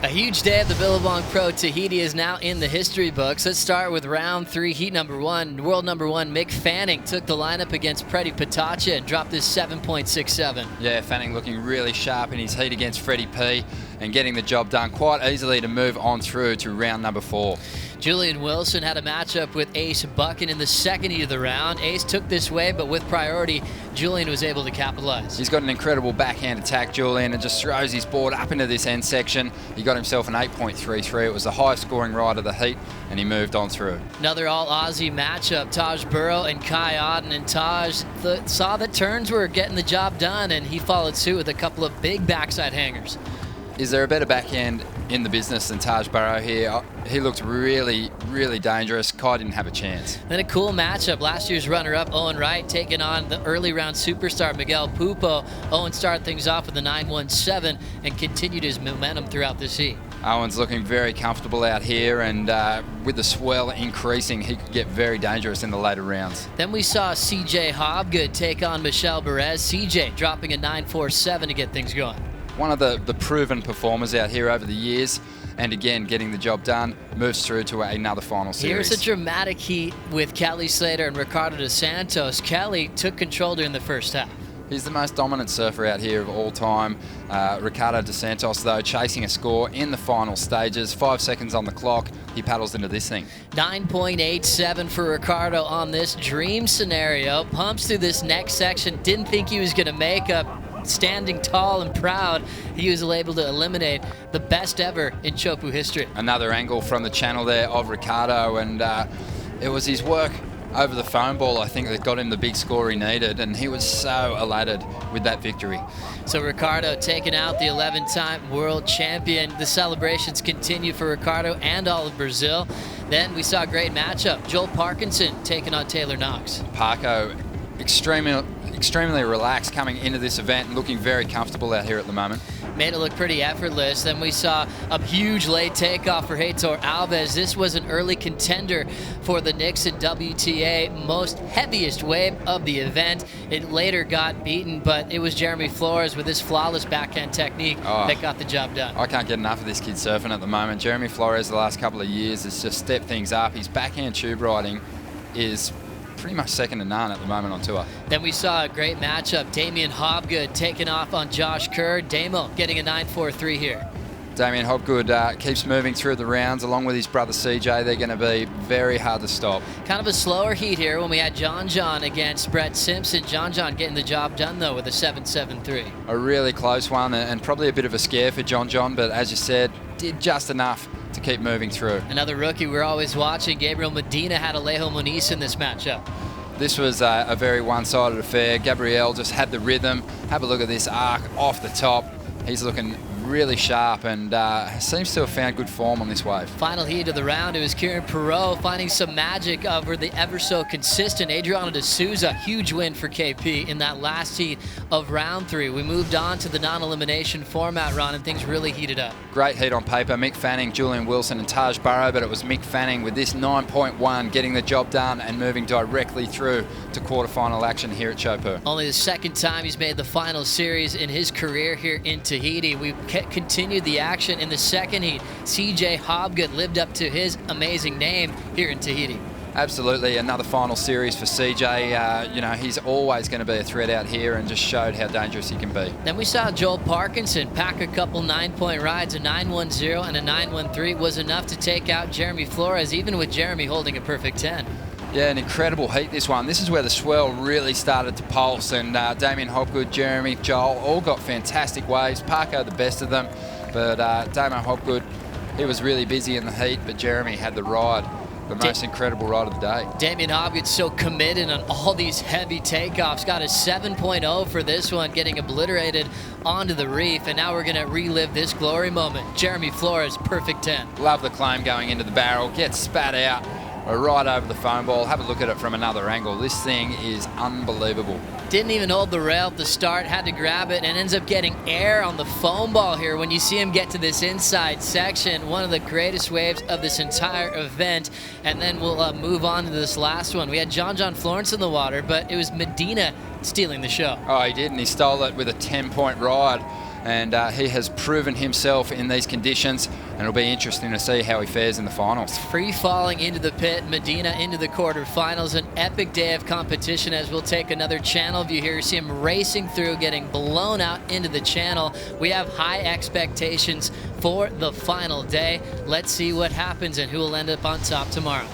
A huge day at the BIllabong Pro Tahiti is now in the history books. Let's start with round 3, heat number 1. World number 1, Mick Fanning, took the lineup against Freddie Patacha and dropped his 7.67. Yeah, Fanning looking really sharp in his heat against Freddie P and getting the job done quite easily to move on through to round number 4. Julian Wilson had a matchup with Ace Buchan in the second heat of the round. Ace took this wave, but with priority, Julian was able to capitalize. He's got an incredible backhand attack, Julian, and just throws his board up into this end section. He got himself an 8.33. It was the highest scoring ride of the heat, and he moved on through. Another all-Aussie matchup, Taj Burrow and Kai Auden. And Taj saw that turns were getting the job done, and he followed suit with a couple of big backside hangers. Is there a better backhand in the business than Taj Burrow here? He looked really, really dangerous. Kai didn't have a chance. Then a cool matchup. Last year's runner-up, Owen Wright, taking on the early round superstar, Miguel Pupo. Owen started things off with a 9.17 and continued his momentum throughout this heat. Owen's looking very comfortable out here, and with the swell increasing, he could get very dangerous in the later rounds. Then we saw CJ Hobgood take on Michelle Perez. CJ dropping a 9.47 to get things going. One of the proven performers out here over the years, and again, getting the job done, moves through to another final series. Here's a dramatic heat with Kelly Slater and Ricardo dos Santos. Kelly took control during the first half. He's the most dominant surfer out here of all time. Ricardo dos Santos, though, chasing a score in the final stages. 5 seconds on the clock. He paddles into this thing. 9.87 for Ricardo on this dream scenario. Pumps through this next section. Didn't think he was going to make up. Standing tall and proud, he was able to eliminate the best ever in Chopu history. Another angle from the channel there of Ricardo, and it was his work over the foam ball, I think, that got him the big score he needed, and he was so elated with that victory. So Ricardo taking out the 11-time world champion. The celebrations continue for Ricardo and all of Brazil. Then we saw a great matchup. Joel Parkinson taking on Taylor Knox. Parko, extremely relaxed coming into this event and looking very comfortable out here at the moment. Made it look pretty effortless. Then we saw a huge late takeoff for Heitor Alves. This was an early contender for the Nixon WTA most heaviest wave of the event. It later got beaten, but it was Jeremy Flores with his flawless backhand technique that got the job done. I can't get enough of this kid surfing at the moment. Jeremy Flores the last couple of years has just stepped things up. His backhand tube riding is pretty much second to none at the moment on tour. Then we saw a great matchup. Damien Hobgood taking off on Josh Kerr. Damo getting a 9.43 here. Damien Hobgood keeps moving through the rounds along with his brother CJ. They're going to be very hard to stop. Kind of a slower heat here when we had John against Brett Simpson. John getting the job done though with a 7.73. A really close one and probably a bit of a scare for John, but as you said, did just enough to keep moving through. Another rookie we're always watching, Gabriel Medina, had Alejo Moniz in this matchup. This was a very one-sided affair. Gabriel just had the rhythm. Have a look at this arc off the top. He's looking really sharp and seems to have found good form on this wave. Final heat of the round, it was Kieran PERRO finding some magic over the ever so consistent Adriano de Souza. Huge win for KP in that last heat of round 3. We moved on to the non-elimination format, Ron, and things really heated up. Great heat on paper. Mick Fanning, Julian Wilson and Taj Burrow, but it was Mick Fanning with this 9.1 getting the job done and moving directly through to quarterfinal action here at Chopu. Only the second time he's made the final series in his career here in Tahiti. We continued the action in the second heat. CJ Hobgood lived up to his amazing name here in Tahiti. Absolutely, another final series for CJ. You know, he's always going to be a threat out here and just showed how dangerous he can be. Then we saw Joel Parkinson pack a couple 9-point rides. A 9.10 and a 9.13 was enough to take out Jeremy Flores, even with Jeremy holding a perfect 10. Yeah, an incredible heat, this one. This is where the swell really started to pulse, and Damien Hobgood, Jeremy, Joel, all got fantastic waves. Parko, the best of them, but Damien Hobgood, he was really busy in the heat, but Jeremy had the ride. The most incredible ride of the day. Damien Hobgood's so committed on all these heavy takeoffs. Got a 7.0 for this one, getting obliterated onto the reef. And now we're going to relive this glory moment. Jeremy Flores, perfect 10. Love the claim going into the barrel. Gets spat out right over the foam ball. Have a look at it from another angle. This thing is unbelievable. Didn't even hold the rail at the start, had to grab it, and ends up getting air on the foam ball here. When you see him get to this inside section, one of the greatest waves of this entire event. And then we'll move on to this last one. We had John Florence in the water, but it was Medina stealing the show. Oh, he did, and he stole it with a 10-point ride. and he has proven himself in these conditions, and it'll be interesting to see how he fares in the finals. Free falling into the pit, Medina into the quarterfinals. An epic day of competition as we'll take another channel view here. You see him racing through, getting blown out into the channel. We have high expectations for the final day. Let's see what happens and who will end up on top tomorrow.